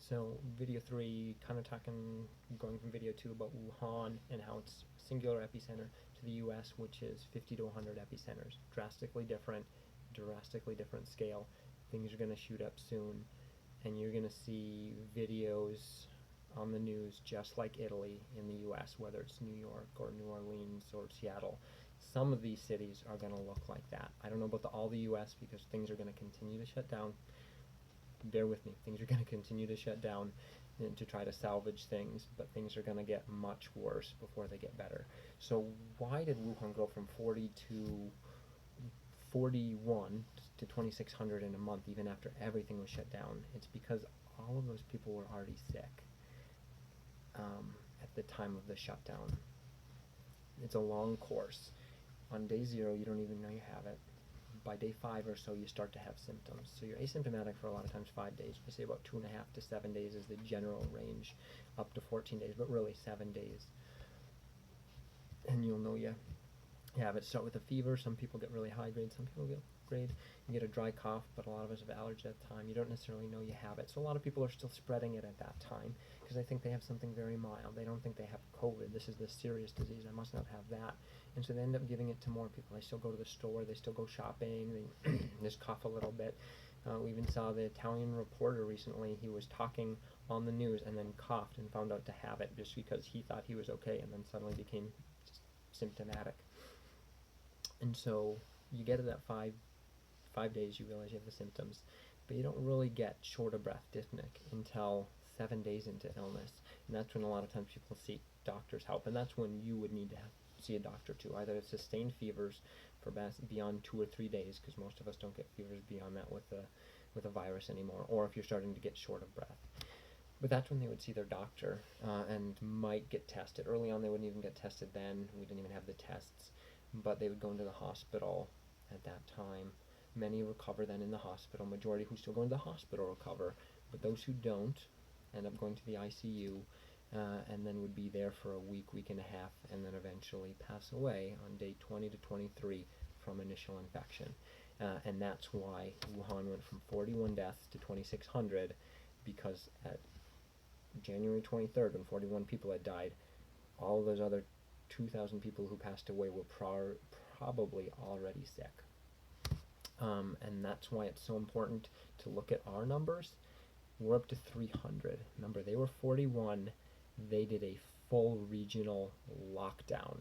So video 3, kind of talking, going from video 2 about Wuhan and how it's singular epicenter to the U.S., which is 50 to 100 epicenters. Drastically different scale. Things are going to shoot up soon, and you're going to see videos on the news just like Italy in the U.S., whether it's New York or New Orleans or Seattle. Some of these cities are going to look like that. I don't know about all the U.S. because things are going to continue to shut down. Bear with me, things are going to continue to shut down and to try to salvage things, but things are going to get much worse before they get better. So why did Wuhan go from 40 to 41 to 2,600 in a month even after everything was shut down? It's because all of those people were already sick at the time of the shutdown. It's a long course. On day 0, you don't even know you have it. By day 5 or so, you start to have symptoms. So you're asymptomatic for a lot of times 5 days. We say about 2.5 to 7 days is the general range, up to 14 days, but really 7 days. And you'll know you have it. Start with a fever. Some people get really high grade, some people get grade. You get a dry cough, but a lot of us have allergies at the time. You don't necessarily know you have it. So a lot of people are still spreading it at that time because they think they have something very mild. They don't think they have COVID. This is the serious disease. I must not have that. And so they end up giving it to more people. They still go to the store. They still go shopping. They just cough a little bit. We even saw the Italian reporter recently. He was talking on the news and then coughed and found out to have it just because he thought he was okay and then suddenly became symptomatic. And so you get it at 5 days, you realize you have the symptoms, but you don't really get short of breath dyspneic until 7 days into illness, and that's when a lot of times people seek doctor's help, and that's when you would need to see a doctor too. Either it's sustained fevers for beyond 2 or 3 days, because most of us don't get fevers beyond that with a virus anymore, or if you're starting to get short of breath. But that's when they would see their doctor and might get tested. Early on, they wouldn't even get tested then. We didn't even have the tests, but they would go into the hospital at that time. Many recover then in the hospital. Majority who still go into the hospital recover, but those who don't end up going to the ICU and then would be there for a week, week and a half, and then eventually pass away on day 20 to 23 from initial infection. And that's why Wuhan went from 41 deaths to 2,600, because at January 23rd, when 41 people had died, all of those other 2,000 people who passed away were probably already sick. And that's why it's so important to look at our numbers. We're up to 300. Remember, they were 41. They did a full regional lockdown.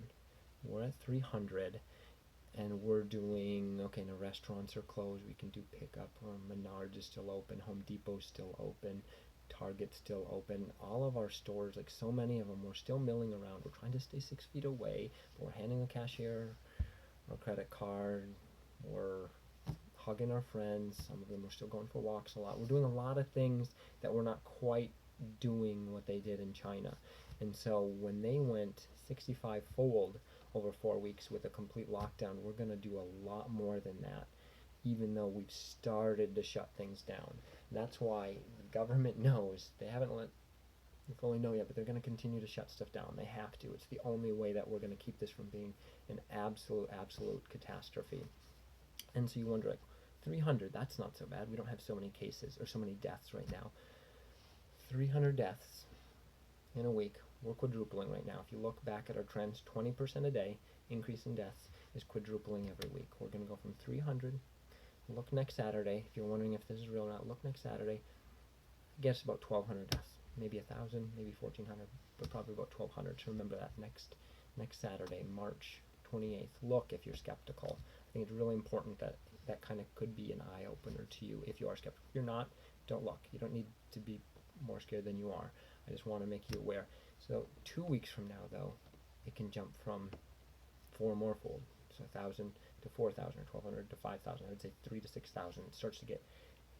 We're at 300, and we're doing, okay, now restaurants are closed. We can do pickup. Menards is still open. Home Depot's still open. Target's still open. All of our stores, like so many of them, we're still milling around. We're trying to stay 6 feet away, but we're handing the cashier our credit card. We're hugging our friends. Some of them are still going for walks a lot. We're doing a lot of things that we're not quite doing what they did in China. And so when they went 65-fold over 4 weeks with a complete lockdown, we're going to do a lot more than that, even though we've started to shut things down. That's why the government knows. They haven't let you fully know yet, but they're going to continue to shut stuff down. They have to. It's the only way that we're going to keep this from being an absolute catastrophe. And so you wonder, like, 300, that's not so bad. We don't have so many cases or so many deaths right now. 300 deaths in a week. We're quadrupling right now. If you look back at our trends, 20% a day increase in deaths is quadrupling every week. We're going to go from 300. Look next Saturday. If you're wondering if this is real or not, look next Saturday. I guess about 1,200 deaths. Maybe 1,000, maybe 1,400, but probably about 1,200. So remember that next Saturday, March 28th. Look if you're skeptical. I think it's really important that that kind of could be an eye-opener to you if you are skeptical. If you're not, don't look. You don't need to be more scared than you are. I just want to make you aware. So 2 weeks from now, though, it can jump from 4 more fold. So 1,000 to 4,000, or 1,200 to 5,000. I would say 3,000 to 6,000. It starts to get,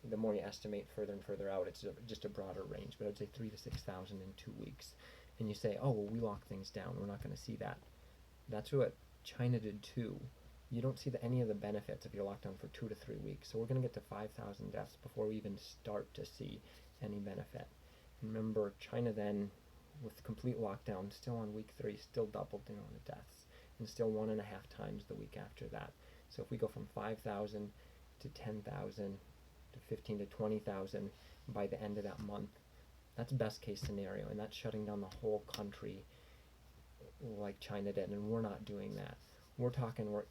the more you estimate further and further out, it's just a broader range. But I would say 3,000 to 6,000 in 2 weeks. And you say, oh, well, we lock things down. We're not going to see that. That's what China did too. You don't see any of the benefits if you're locked down for 2 to 3 weeks. So we're going to get to 5,000 deaths before we even start to see any benefit. And remember, China then, with complete lockdown, still on week 3, still doubled the amount of deaths, and still 1.5 times the week after that. So if we go from 5,000 to 10,000 to 15 to 20,000 by the end of that month, That's best case scenario, and that's shutting down the whole country like China did, and we're not doing that. We're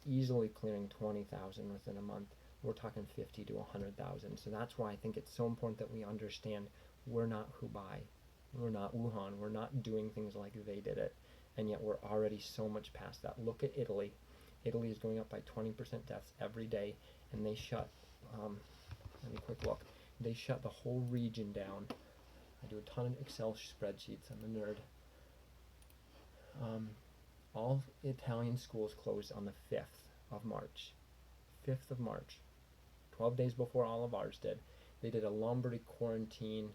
easily clearing 20,000 within a month. We're talking 50 to 100,000. So that's why I think it's so important that we understand we're not Hubei, we're not Wuhan, we're not doing things like they did it, and yet we're already so much past that. Look at Italy. Italy is going up by 20% deaths every day, and they shut, let me quick look, they shut the whole region down. I do a ton of Excel spreadsheets, I'm a nerd. All Italian schools closed on the 5th of March. 5th of March. 12 days before all of ours did. They did a Lombardy quarantine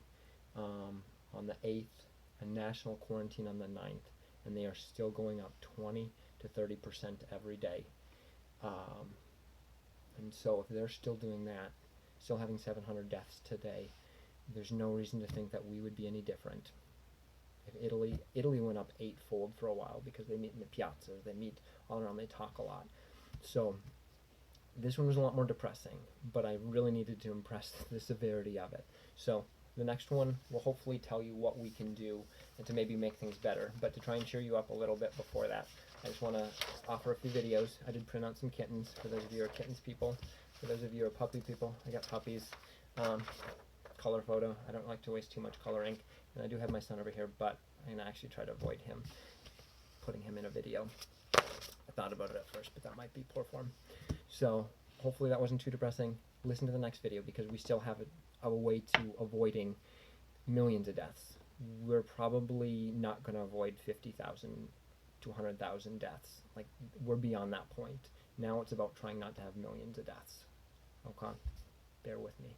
on the 8th, a national quarantine on the 9th, and they are still going up 20 to 30% every day. And so if they're still doing that, still having 700 deaths today, there's no reason to think that we would be any different. If Italy went up 8-fold for a while because they meet in the piazzas, they meet all around, they talk a lot. So this one was a lot more depressing, but I really needed to impress the severity of it. So the next one will hopefully tell you what we can do and to maybe make things better. But to try and cheer you up a little bit before that, I just want to offer a few videos. I did print out some kittens for those of you who are kittens people. For those of you who are puppy people, I got puppies. Color photo. I don't like to waste too much color ink. And I do have my son over here, but I'm going to actually try to avoid him, putting him in a video. I thought about it at first, but that might be poor form. So hopefully that wasn't too depressing. Listen to the next video because we still have a way to avoiding millions of deaths. We're probably not going to avoid 50,000 to 100,000 deaths. Like, we're beyond that point. Now it's about trying not to have millions of deaths. Okay? Bear with me.